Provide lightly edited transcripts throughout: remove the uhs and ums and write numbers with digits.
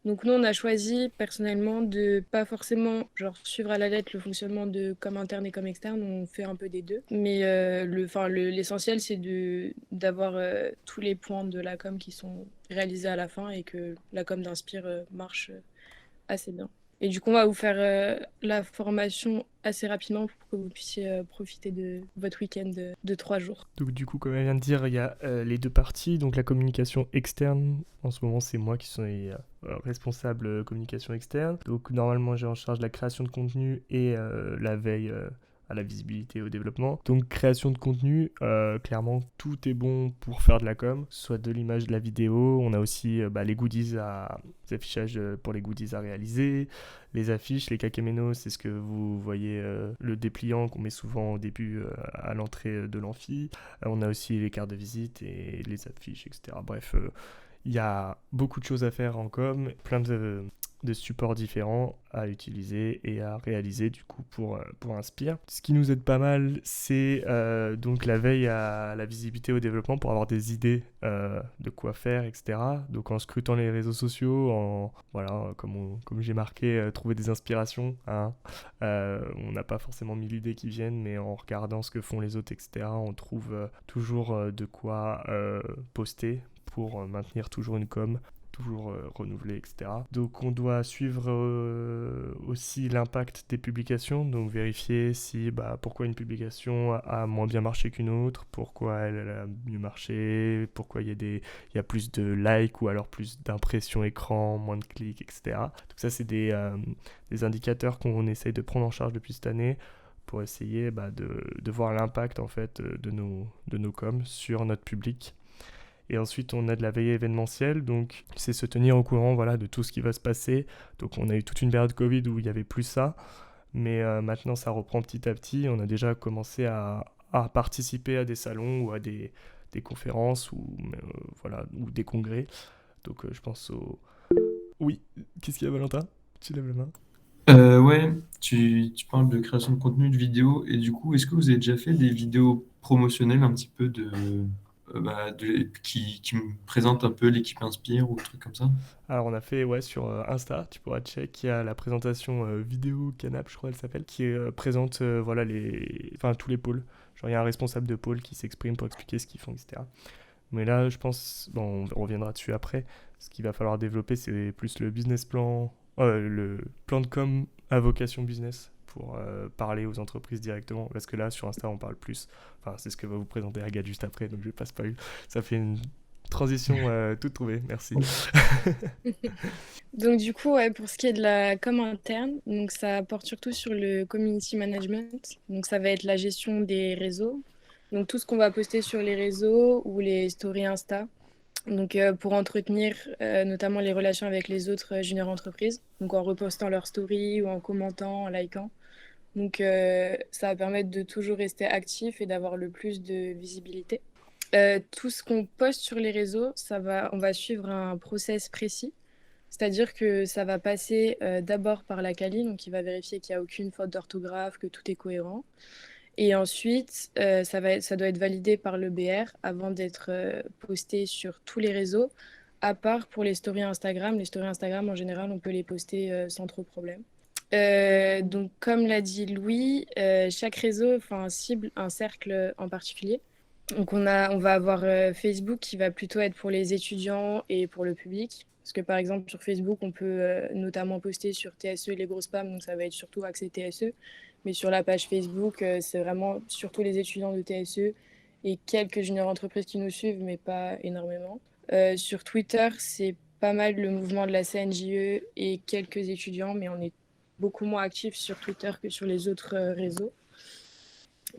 Donc nous, on a choisi personnellement de pas forcément genre suivre à la lettre le fonctionnement de comme interne et comme externe. On fait un peu des deux. Mais l'essentiel, c'est d'avoir tous les points de la com qui sont réalisés à la fin et que la com d'Inspire marche assez bien. Et du coup, on va vous faire la formation assez rapidement pour que vous puissiez profiter de votre week-end de 3 jours. Donc du coup, comme elle vient de dire, il y a les deux parties. Donc la communication externe, en ce moment c'est moi qui suis responsable communication externe. Donc normalement j'ai en charge la création de contenu et la veille à la visibilité et au développement. Donc création de contenu, clairement tout est bon pour faire de la com, soit de l'image, de la vidéo. On a aussi les goodies les affichages pour les goodies à réaliser, les affiches, les kakéménos, c'est ce que vous voyez, le dépliant qu'on met souvent au début à l'entrée de l'amphi. On a aussi les cartes de visite et les affiches, etc. Bref, il y a beaucoup de choses à faire en com, plein de supports différents à utiliser et à réaliser du coup pour Inspire. Ce qui nous aide pas mal, c'est donc la veille à la visibilité au développement pour avoir des idées de quoi faire, etc. Donc en scrutant les réseaux sociaux, voilà, comme j'ai marqué, trouver des inspirations. Hein. On n'a pas forcément mille idées qui viennent, mais en regardant ce que font les autres, etc., on trouve toujours de quoi poster pour maintenir toujours une com toujours renouvelée, etc. Donc on doit suivre aussi l'impact des publications, donc vérifier si pourquoi une publication a moins bien marché qu'une autre, pourquoi elle a mieux marché, pourquoi il y a plus de likes ou alors plus d'impressions écran, moins de clics, etc. Donc ça c'est des indicateurs qu'on essaye de prendre en charge depuis cette année pour essayer de voir l'impact en fait de nos coms sur notre public. Et ensuite, on a de la veille événementielle, donc c'est se tenir au courant voilà, de tout ce qui va se passer. Donc on a eu toute une période Covid où il n'y avait plus ça, mais maintenant ça reprend petit à petit. On a déjà commencé à participer à des salons ou à des conférences voilà, ou des congrès. Donc je pense au... Oui, qu'est-ce qu'il y a Valentin? Tu lèves la main. Ouais, tu parles de création de contenu, de vidéos, et du coup, est-ce que vous avez déjà fait des vidéos promotionnelles un petit peu qui me présentent un peu l'équipe Inspire ou des trucs comme ça? Alors on a fait ouais sur Insta, tu pourras check, il y a la présentation vidéo Canap, je crois elle s'appelle, qui présente voilà tous les pôles. Genre il y a un responsable de pôle qui s'exprime pour expliquer ce qu'ils font, etc. Mais là je pense, bon on reviendra dessus après, ce qu'il va falloir développer c'est plus le business plan, le plan de com à vocation business pour parler aux entreprises directement. Parce que là sur Insta on parle plus, enfin c'est ce que va vous présenter Agathe juste après, donc je vais pas spoil. Ça fait une transition toute trouvée, merci. Donc du coup, ouais, pour ce qui est de la com interne, donc ça porte surtout sur le community management. Donc ça va être la gestion des réseaux. Donc tout ce qu'on va poster sur les réseaux ou les stories Insta. Donc pour entretenir notamment les relations avec les autres juniors entreprises. Donc en repostant leurs stories ou en commentant, en likant. Donc ça va permettre de toujours rester actif et d'avoir le plus de visibilité. Tout ce qu'on poste sur les réseaux, on va suivre un process précis. C'est-à-dire que ça va passer d'abord par la Cali, donc il va vérifier qu'il n'y a aucune faute d'orthographe, que tout est cohérent. Et ensuite, ça doit être validé par le BR avant d'être posté sur tous les réseaux, à part pour les stories Instagram. Les stories Instagram, en général, on peut les poster sans trop de problème. Donc, comme l'a dit Louis, chaque réseau enfin, cible un cercle en particulier. Donc on va avoir Facebook qui va plutôt être pour les étudiants et pour le public. Parce que par exemple sur Facebook, on peut notamment poster sur TSE les gros spams, donc ça va être surtout axé TSE. Mais sur la page Facebook, c'est vraiment surtout les étudiants de TSE et quelques juniors entreprises qui nous suivent, mais pas énormément. Sur Twitter, c'est pas mal le mouvement de la CNJE et quelques étudiants, mais on est beaucoup moins actifs sur Twitter que sur les autres réseaux.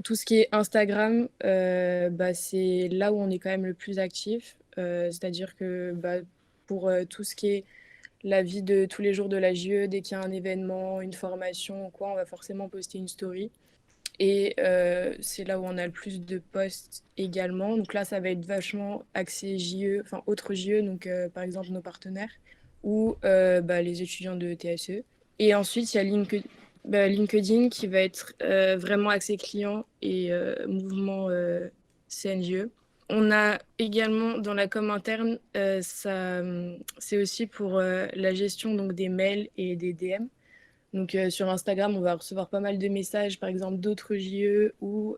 Tout ce qui est Instagram, c'est là où on est quand même le plus actif. C'est-à-dire que pour tout ce qui est la vie de tous les jours de la JE, dès qu'il y a un événement, une formation ou quoi, on va forcément poster une story. Et c'est là où on a le plus de posts également. Donc là, ça va être vachement axé JE, enfin autres JE, donc par exemple nos partenaires ou les étudiants de TSE. Et ensuite, il y a LinkedIn qui va être vraiment axé client et mouvement CNJE. On a également dans la com interne, c'est aussi pour la gestion donc, des mails et des DM. Donc sur Instagram, on va recevoir pas mal de messages, par exemple d'autres JE ou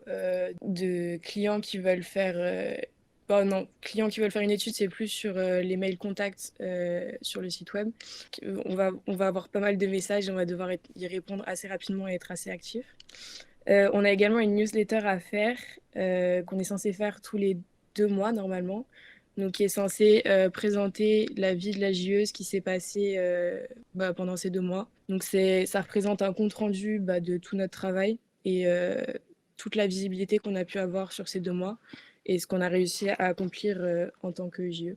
de clients qui veulent faire... oh non, clients qui veulent faire une étude, c'est plus sur les mails contacts sur le site web. On va avoir pas mal de messages et on va devoir y répondre assez rapidement et être assez actif. On a également une newsletter à faire qu'on est censé faire tous les 2 mois normalement. Donc, qui est censé présenter la vie de la JE, ce qui s'est passé pendant ces 2 mois. Donc, ça représente un compte-rendu de tout notre travail et toute la visibilité qu'on a pu avoir sur ces 2 mois et ce qu'on a réussi à accomplir en tant que JE.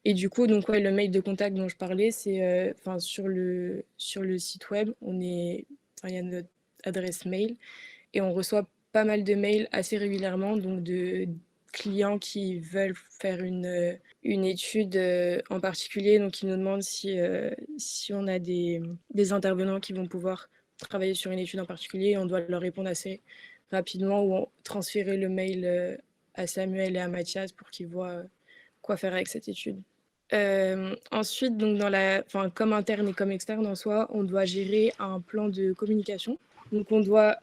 Et du coup, donc, ouais, le mail de contact dont je parlais, c'est sur le site web, il y a notre adresse mail et on reçoit pas mal de mails assez régulièrement, donc de clients qui veulent faire une étude en particulier. Donc, ils nous demandent si on a des intervenants qui vont pouvoir travailler sur une étude en particulier. On doit leur répondre assez rapidement ou transférer le mail à Samuel et à Mathias pour qu'ils voient quoi faire avec cette étude. Ensuite, donc comme interne et comme externe en soi, on doit gérer un plan de communication. Donc, on doit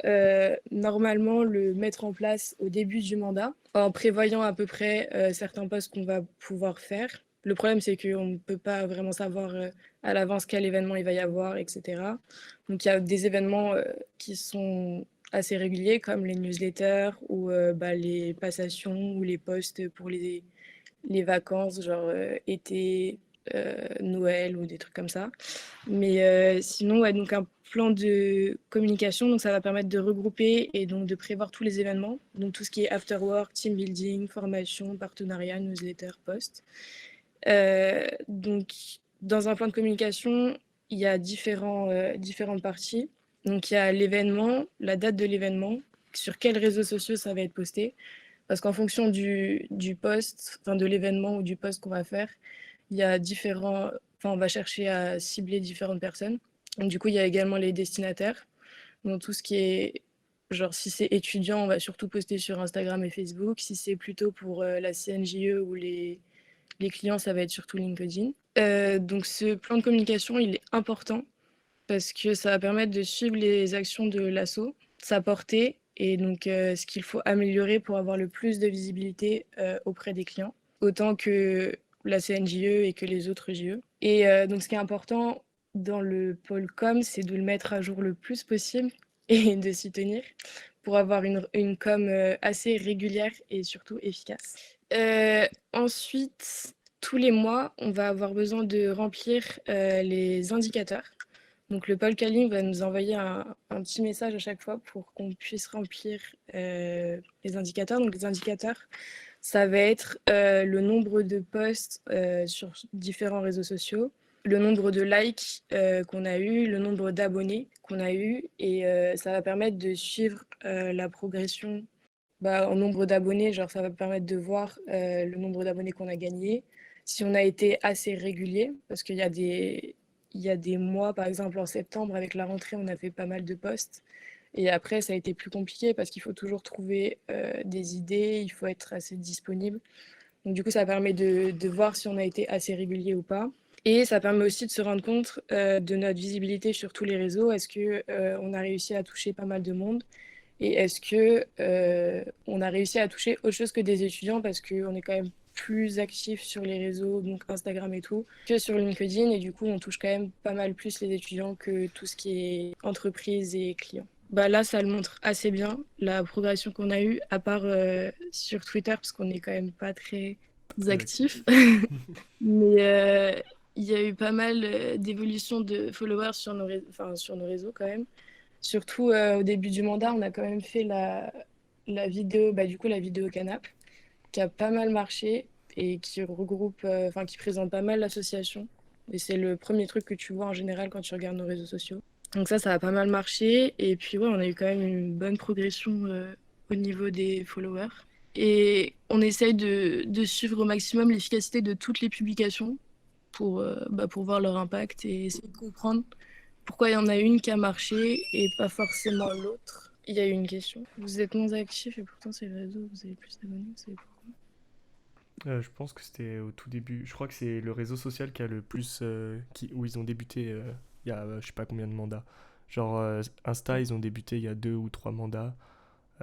normalement le mettre en place au début du mandat en prévoyant à peu près certains postes qu'on va pouvoir faire. Le problème, c'est qu'on ne peut pas vraiment savoir à l'avance quel événement il va y avoir, etc. Donc, il y a des événements qui sont assez réguliers, comme les newsletters ou les passations ou les posts pour les vacances, genre été, Noël ou des trucs comme ça. Mais sinon, ouais, donc un plan de communication, donc ça va permettre de regrouper et donc de prévoir tous les événements, donc tout ce qui est after work, team building, formation, partenariat, newsletter, post. Donc, dans un plan de communication, il y a différentes parties. Donc, il y a l'événement, la date de l'événement, sur quels réseaux sociaux ça va être posté. Parce qu'en fonction du post, enfin de l'événement ou du post qu'on va faire, il y a on va chercher à cibler différentes personnes. Donc, du coup, il y a également les destinataires. Donc, tout ce qui est, genre, si c'est étudiant, on va surtout poster sur Instagram et Facebook. Si c'est plutôt pour la CNJE ou les clients, ça va être surtout LinkedIn. Donc, ce plan de communication, il est important parce que ça va permettre de suivre les actions de l'asso, sa portée et donc ce qu'il faut améliorer pour avoir le plus de visibilité auprès des clients, autant que la CNJE et que les autres JE. Et donc ce qui est important dans le pôle com, c'est de le mettre à jour le plus possible et de s'y tenir pour avoir une com assez régulière et surtout efficace. Ensuite, tous les mois, on va avoir besoin de remplir les indicateurs. Donc le pôle Caling va nous envoyer un petit message à chaque fois pour qu'on puisse remplir les indicateurs. Donc les indicateurs, ça va être le nombre de posts sur différents réseaux sociaux, le nombre de likes qu'on a eu, le nombre d'abonnés qu'on a eu, et ça va permettre de suivre la progression en nombre d'abonnés. Genre ça va permettre de voir le nombre d'abonnés qu'on a gagné, si on a été assez régulier, parce qu'il y a des mois, par exemple en septembre, avec la rentrée, on a fait pas mal de posts. Et après, ça a été plus compliqué parce qu'il faut toujours trouver des idées, il faut être assez disponible. Donc du coup, ça permet de voir si on a été assez régulier ou pas. Et ça permet aussi de se rendre compte de notre visibilité sur tous les réseaux. Est-ce qu'on a réussi à toucher pas mal de monde? Et est-ce qu'on a réussi à toucher autre chose que des étudiants parce qu'on est quand même plus actif sur les réseaux, donc Instagram et tout, que sur LinkedIn. Et du coup, on touche quand même pas mal plus les étudiants que tout ce qui est entreprise et clients. Là, ça le montre assez bien, la progression qu'on a eue, à part sur Twitter, parce qu'on n'est quand même pas très actifs. Mais il y a eu pas mal d'évolutions de followers sur sur nos réseaux quand même. Surtout au début du mandat, on a quand même fait la vidéo, la vidéo Canap, qui a pas mal marché et qui regroupe, qui présente pas mal l'association. Et c'est le premier truc que tu vois en général quand tu regardes nos réseaux sociaux. Donc ça a pas mal marché. Et puis ouais, on a eu quand même une bonne progression au niveau des followers. Et on essaye de suivre au maximum l'efficacité de toutes les publications pour voir leur impact et essayer de comprendre pourquoi il y en a une qui a marché et pas forcément l'autre. Il y a eu une question. Vous êtes moins actif et pourtant c'est le réseau, vous avez plus d'abonnés, vous savez pourquoi? Je pense que c'était au tout début. Je crois que c'est le réseau social qui a le plus, où ils ont débuté il y a je sais pas combien de mandats. Genre Insta, ils ont débuté il y a 2 ou 3 mandats.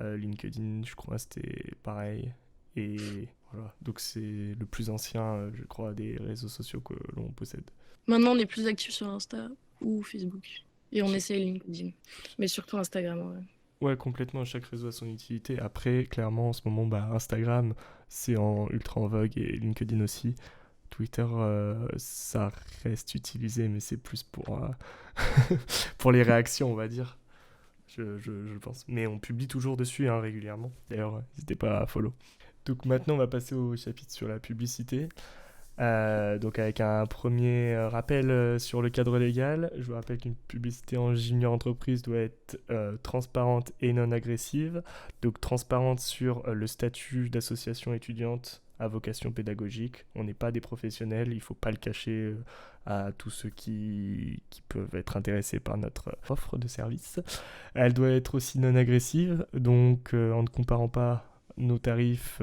LinkedIn, je crois, c'était pareil. Et voilà. Donc c'est le plus ancien, je crois, des réseaux sociaux que l'on possède. Maintenant, on est plus actif sur Insta ou Facebook. Et on Je- essaye LinkedIn. Mais surtout Instagram, ouais. Ouais, complètement. Chaque réseau a son utilité. Après, clairement, en ce moment, bah, Instagram, c'est ultra en vogue et LinkedIn aussi. Twitter, ça reste utilisé, mais c'est plus pour les réactions, on va dire. Je pense. Mais on publie toujours dessus hein, régulièrement. D'ailleurs, n'hésitez pas à follow. Donc maintenant, on va passer au chapitre sur la publicité. Donc avec un premier rappel sur le cadre légal, je vous rappelle qu'une publicité en junior entreprise doit être transparente et non agressive. Donc transparente sur le statut d'association étudiante à vocation pédagogique. On n'est pas des professionnels, il ne faut pas le cacher à tous ceux qui peuvent être intéressés par notre offre de service. Elle doit être aussi non agressive, donc en ne comparant pas nos tarifs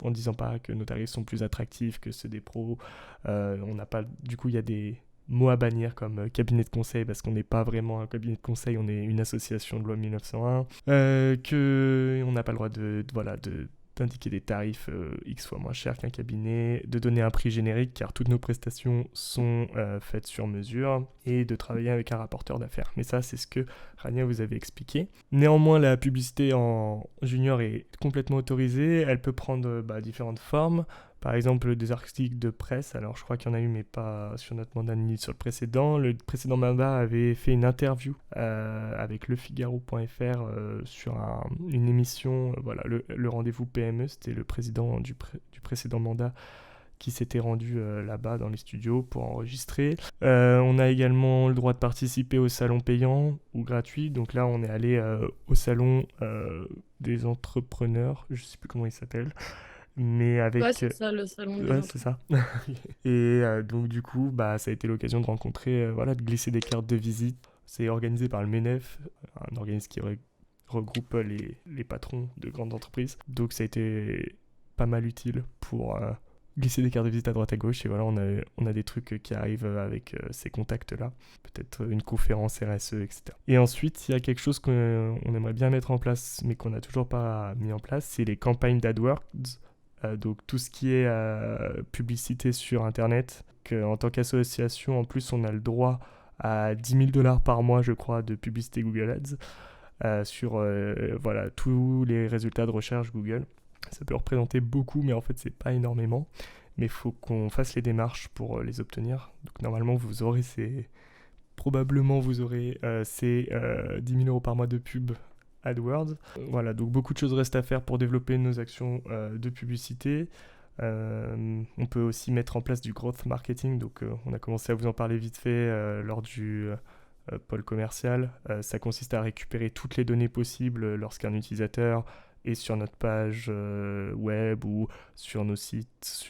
en disant pas que nos tarifs sont plus attractifs que ceux des pros. On n'a pas, du coup, il y a des mots à bannir comme cabinet de conseil parce qu'on n'est pas vraiment un cabinet de conseil, on est une association de loi 1901. Que on n'a pas le droit d'indiquer des tarifs X fois moins chers qu'un cabinet, de donner un prix générique car toutes nos prestations sont faites sur mesure et de travailler avec un rapporteur d'affaires. Mais ça, c'est ce que Rania vous avait expliqué. Néanmoins, la publicité en junior est complètement autorisée. Elle peut prendre différentes formes. Par exemple, des articles de presse. Alors, je crois qu'il y en a eu, mais pas sur notre mandat ni sur le précédent. Le précédent mandat avait fait une interview avec lefigaro.fr sur une émission. Voilà, le rendez-vous PME. C'était le président du précédent mandat qui s'était rendu là-bas dans les studios pour enregistrer. On a également le droit de participer au salon payant ou gratuit. Donc là, on est allé au salon des entrepreneurs. Je ne sais plus comment il s'appelle. Mais Ouais, avec... c'est ça, le salon des ouais, c'est entreprises. ça. Et donc du coup, ça a été l'occasion de rencontrer, de glisser des cartes de visite. C'est organisé par le MENEF, un organisme qui regroupe les patrons de grandes entreprises. Donc ça a été pas mal utile pour glisser des cartes de visite à droite à gauche. Et voilà, on a des trucs qui arrivent avec ces contacts-là. Peut-être une conférence RSE, etc. Et ensuite, il y a quelque chose qu'on aimerait bien mettre en place, mais qu'on n'a toujours pas mis en place, c'est les campagnes d'AdWords. Donc tout ce qui est publicité sur Internet. En tant qu'association, en plus, on a le droit à 10 000 $ par mois, je crois, de publicité Google Ads sur tous les résultats de recherche Google. Ça peut représenter beaucoup, mais en fait, c'est pas énormément. Mais il faut qu'on fasse les démarches pour les obtenir. Donc normalement, probablement vous aurez ces 10 000 € par mois de pub AdWords. Voilà, donc beaucoup de choses restent à faire pour développer nos actions de publicité. On peut aussi mettre en place du growth marketing. Donc on a commencé à vous en parler vite fait lors du pôle commercial. Ça consiste à récupérer toutes les données possibles lorsqu'un utilisateur est sur notre page web ou sur nos sites,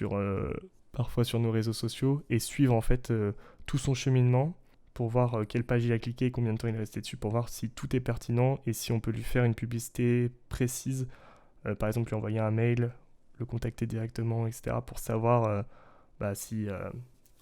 parfois sur nos réseaux sociaux, et suivre en fait tout son cheminement pour voir quelle page il a cliqué et combien de temps il est resté dessus, pour voir si tout est pertinent et si on peut lui faire une publicité précise, par exemple lui envoyer un mail, le contacter directement, etc. pour savoir si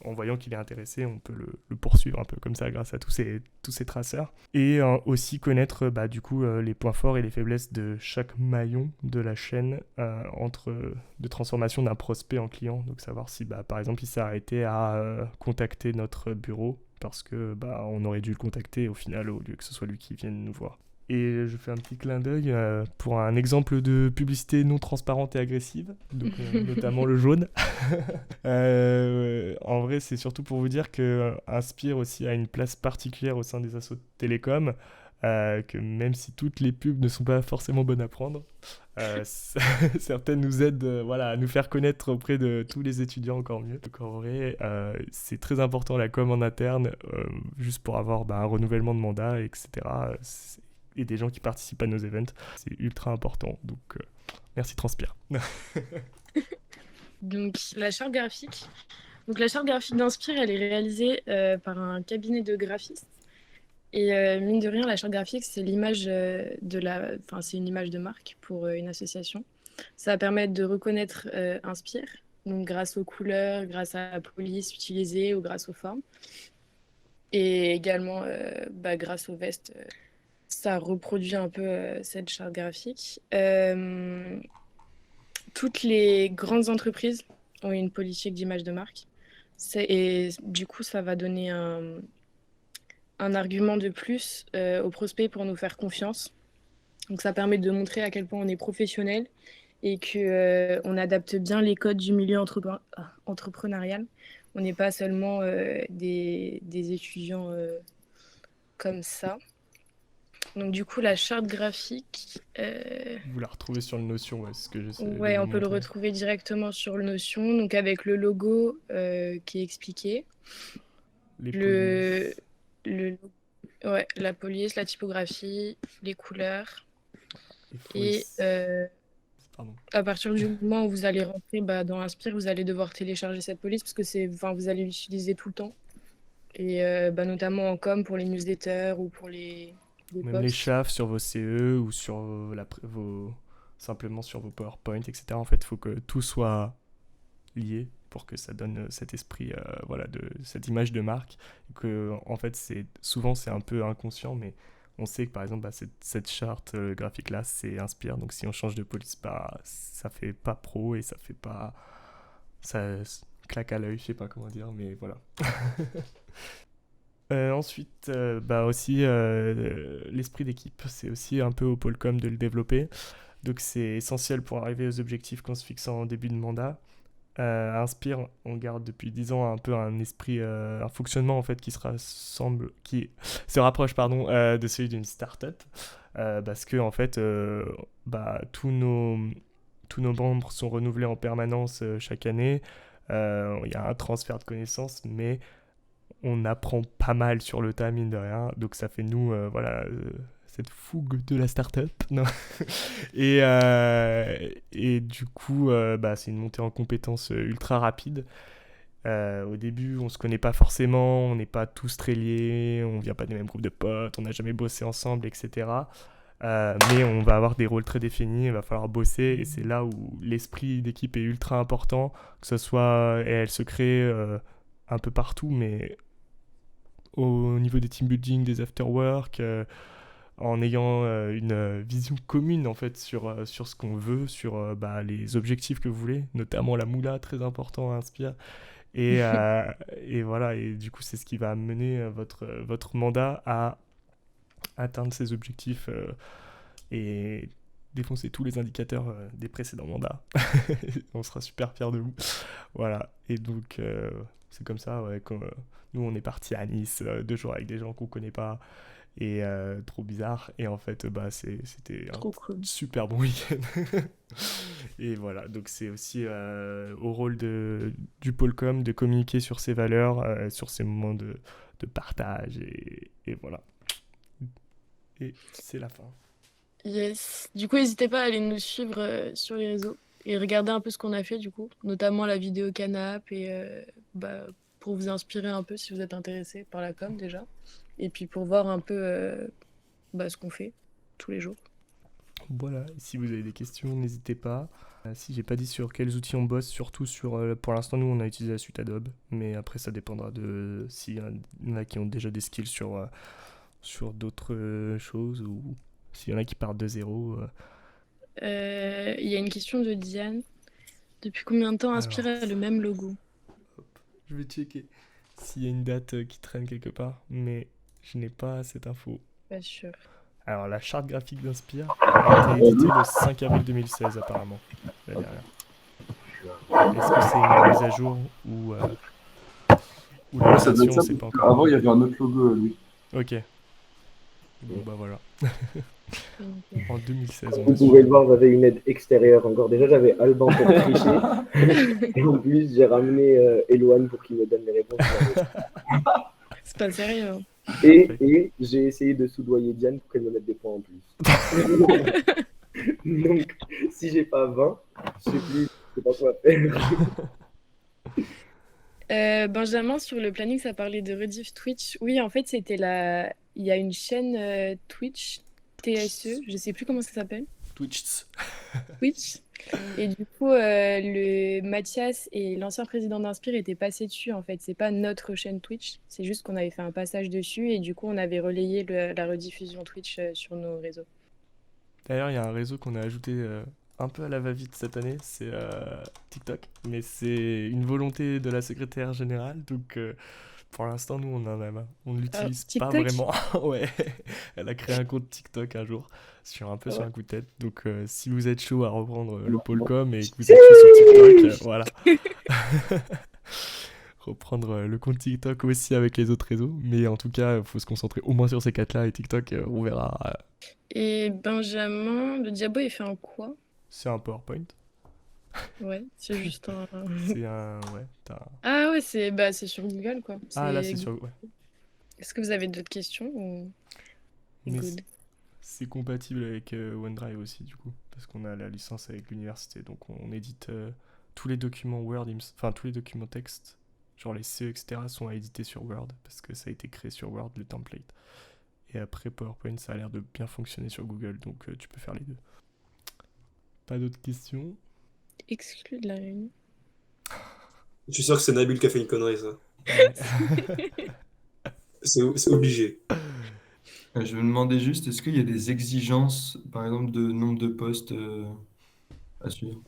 en voyant qu'il est intéressé, on peut le poursuivre un peu comme ça grâce à tous ces traceurs. Et aussi connaître les points forts et les faiblesses de chaque maillon de la chaîne de transformation d'un prospect en client. Donc savoir si par exemple il s'est arrêté à contacter notre bureau parce que on aurait dû le contacter au final au lieu que ce soit lui qui vienne nous voir. Et je fais un petit clin d'œil pour un exemple de publicité non transparente et agressive, donc notamment le jaune. En vrai, c'est surtout pour vous dire que Inspire aussi a une place particulière au sein des assos de télécom, que même si toutes les pubs ne sont pas forcément bonnes à prendre, certaines nous aident à nous faire connaître auprès de tous les étudiants encore mieux. Donc en vrai, c'est très important la com en interne, juste pour avoir un renouvellement de mandat, etc. Et des gens qui participent à nos events. C'est ultra important. Donc, merci Transpire. Donc, la charte graphique. Donc, la charte graphique d'Inspire, elle est réalisée par un cabinet de graphistes. Et mine de rien, la charte graphique, c'est l'image c'est une image de marque pour une association. Ça va permettre de reconnaître Inspire donc grâce aux couleurs, grâce à la police utilisée ou grâce aux formes. Et également grâce aux vestes, ça reproduit un peu cette charte graphique. Toutes les grandes entreprises ont une politique d'image de marque. Et du coup, ça va donner un argument de plus aux prospects pour nous faire confiance. Donc ça permet de montrer à quel point on est professionnel et que on adapte bien les codes du milieu entrepreneurial. On n'est pas seulement des étudiants comme ça. Donc du coup, la charte graphique, Vous la retrouvez sur le Notion, ouais, c'est ce que j'essaie de ouais, vous on peut le montrer. retrouver directement sur le Notion, donc avec le logo qui est expliqué, Les le, polices, le, ouais, la police, la typographie, les couleurs. il faut Et Pardon. à partir du moment où vous allez rentrer dans Inspire, vous allez devoir télécharger cette police parce que vous allez l'utiliser tout le temps. Et notamment en com pour les newsletters ou pour les Même les posts. chafs sur vos CE ou sur simplement sur vos PowerPoint, etc. En fait, il faut que tout soit lié pour que ça donne cet esprit, voilà, de cette image de marque. Et que, en fait, souvent c'est un peu inconscient, mais on sait que par exemple, cette charte graphique là, c'est Inspire. Donc si on change de police, ça fait pas pro et ça fait pas, ça claque à l'œil, je sais pas comment dire, mais voilà. Ensuite, aussi l'esprit d'équipe, c'est aussi un peu au Polcom de le développer. Donc c'est essentiel pour arriver aux objectifs qu'on se fixe en début de mandat. À Inspire, on garde depuis 10 ans un peu un esprit, un fonctionnement en fait qui se rapproche de celui d'une startup, parce que en fait, tous nos membres sont renouvelés en permanence chaque année. Il y a un transfert de connaissances, mais on apprend pas mal sur le tas, mine de rien. Donc ça fait nous, cette fougue de la startup. Non. Et du coup, c'est une montée en compétences ultra rapide. Au début, on se connaît pas forcément, on n'est pas tous très liés, on vient pas des mêmes groupes de potes, on n'a jamais bossé ensemble, etc. Mais on va avoir des rôles très définis, il va falloir bosser, et c'est là où l'esprit d'équipe est ultra important, que ce soit, et elle se crée un peu partout, mais au niveau des team building, des afterwork, en ayant une vision commune en fait sur ce qu'on veut, sur les objectifs que vous voulez, notamment la moula, très important à Inspire. Et, et voilà, et du coup c'est ce qui va mener votre mandat à atteindre ces objectifs et défoncer tous les indicateurs des précédents mandats. On sera super fiers de vous. Voilà, et donc c'est comme ça, ouais, nous on est parti à Nice 2 jours avec des gens qu'on connaît pas, et trop bizarre, et en fait c'était un Trop cool. super bon week-end. Et voilà, donc c'est aussi au rôle du Polcom de communiquer sur ses valeurs, sur ses moments de partage, et voilà, et c'est la fin. Yes. Du coup, n'hésitez pas à aller nous suivre sur les réseaux et regarder un peu ce qu'on a fait, du coup, notamment la vidéo Canap et pour vous inspirer un peu si vous êtes intéressé par la com déjà. Et puis pour voir un peu ce qu'on fait tous les jours. Voilà, et si vous avez des questions, n'hésitez pas. Si j'ai pas dit sur quels outils on bosse, surtout pour l'instant nous on a utilisé la suite Adobe, mais après ça dépendra de s'il y en a qui ont déjà des skills sur d'autres choses, ou s'il y en a qui partent de zéro. Il y a une question de Diane. Depuis combien de temps Inspire Alors, a le même logo? je vais checker s'il y a une date qui traîne quelque part, mais je n'ai pas cette info. Pas sûr. Alors la charte graphique d'Inspire a été éditée le 5 avril 2016 apparemment, la dernière. Est-ce que c'est une mise à jour ou la Ouais, ça doit être version, ça. on sait pas encore. Avant, il y avait un autre logo, lui. Ok. Bon bah voilà. En 2016 on Vous a pouvez su. le voir, j'avais une aide extérieure encore. Déjà, j'avais Alban pour tricher. Et en plus, j'ai ramené Eloane pour qu'il me donne les réponses. C'est pas sérieux. Hein. Et j'ai essayé de soudoyer Diane pour qu'elle me mette des points en plus. Donc, si j'ai pas 20, je sais pas quoi faire. Benjamin, sur le planning, ça parlait de rediff Twitch. Oui, en fait, il y a une chaîne Twitch, TSE, je sais plus comment ça s'appelle. Twitch. Twitch. Et du coup, le Mathias et l'ancien président d'Inspire étaient passés dessus, en fait. C'est pas notre chaîne Twitch, c'est juste qu'on avait fait un passage dessus et du coup, on avait relayé la rediffusion Twitch sur nos réseaux. D'ailleurs, il y a un réseau qu'on a ajouté un peu à la va-vite cette année, c'est TikTok. Mais c'est une volonté de la secrétaire générale, donc pour l'instant, nous, on ne l'utilise pas TikTok? vraiment. Ouais, elle a créé un compte TikTok un jour, un peu sur Ouais. un coup de tête. Donc si vous êtes chaud à reprendre le Polcom et que vous êtes chaud sur TikTok, voilà. Reprendre le compte TikTok aussi avec les autres réseaux. Mais en tout cas, il faut se concentrer au moins sur ces quatre-là et TikTok, on verra. Et Benjamin, le Diabo, il fait un quoi? C'est un PowerPoint. Ouais, c'est juste un. C'est un. Ouais, Ah ouais, c'est sur Google, quoi. Ah, là, c'est sur. Ouais. Est-ce que vous avez d'autres questions ou c'est Mais good? c'est compatible avec OneDrive aussi, du coup. Parce qu'on a la licence avec l'université. Donc, on édite tous les documents Word, enfin, tous les documents texte, genre les CE, etc., sont à éditer sur Word. Parce que ça a été créé sur Word, le template. Et après, PowerPoint, ça a l'air de bien fonctionner sur Google. Donc, tu peux faire les deux. Pas d'autres questions? Exclu de la réunion. Je suis sûr que c'est Nabil qui a fait une connerie, ça. Ouais. C'est obligé. Je me demandais juste, est-ce qu'il y a des exigences, par exemple, de nombre de postes à suivre?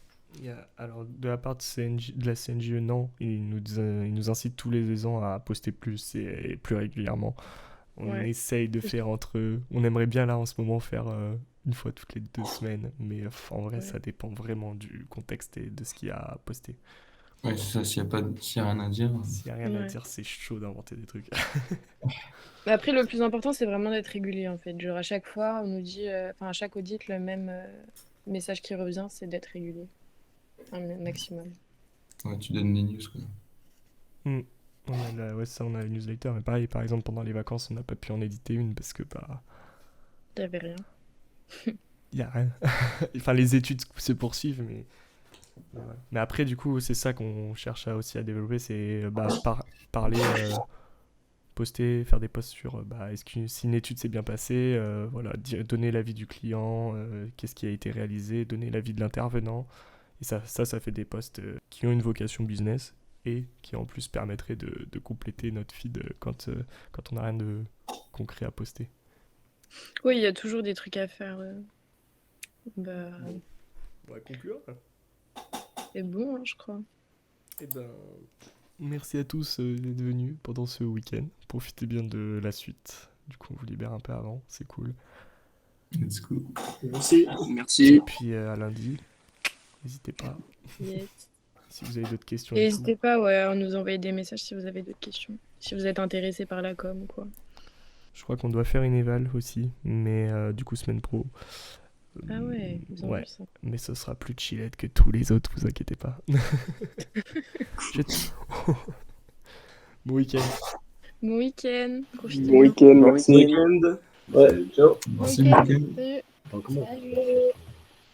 Alors, de la part de la CNJE, non. Ils nous incitent tous les ans à poster plus et plus régulièrement. On Ouais. essaye de faire on aimerait bien là en ce moment faire une fois toutes les 2 semaines, mais en vrai, Ouais. ça dépend vraiment du contexte et de ce qu'il y a à poster. Ouais, c'est ça, s'il n'y a rien à dire. S'il n'y a rien à Ouais. dire, c'est chaud d'inventer des trucs. Mais après, le plus important, c'est vraiment d'être régulier, en fait. Genre, à chaque fois, on nous dit, enfin, à chaque audit, le même message qui revient, c'est d'être régulier. Un maximum. Ouais, tu donnes les news, quoi. On a la newsletter, mais pareil, par exemple, pendant les vacances, on n'a pas pu en éditer une parce que Il n'y avait rien. il y a rien. Enfin, les études se poursuivent, mais voilà. Mais après, du coup, c'est ça qu'on cherche aussi à développer, c'est parler, poster, faire des posts sur si une étude s'est bien passée, voilà, donner l'avis du client, qu'est-ce qui a été réalisé, donner l'avis de l'intervenant. Et ça fait des posts qui ont une vocation business et qui en plus permettraient de compléter notre feed quand on n'a rien de concret à poster. Oui, il y a toujours des trucs à faire. Bah, On va conclure. c'est bon, hein, je crois. Eh ben, merci à tous d'être venus pendant ce week-end. Profitez bien de la suite. Du coup, on vous libère un peu avant, c'est cool. Let's go. Merci. Et puis à lundi, n'hésitez pas. Yes. Si vous avez d'autres questions Et et tout. n'hésitez pas à nous envoyer des messages si vous avez d'autres questions. Si vous êtes intéressé par la com ou quoi. Je crois qu'on doit faire une éval aussi, mais du coup semaine pro. Ah ouais, ils ont Ouais, vu ça. mais ce sera plus chillette que tous les autres, vous inquiétez pas. Bon week-end. Bon week-end. Profitez Bon bien. week-end, Bon merci. week-end. Ouais, ciao. Merci, Bon week-end. week-end. Salut. Enfin, comment? Salut.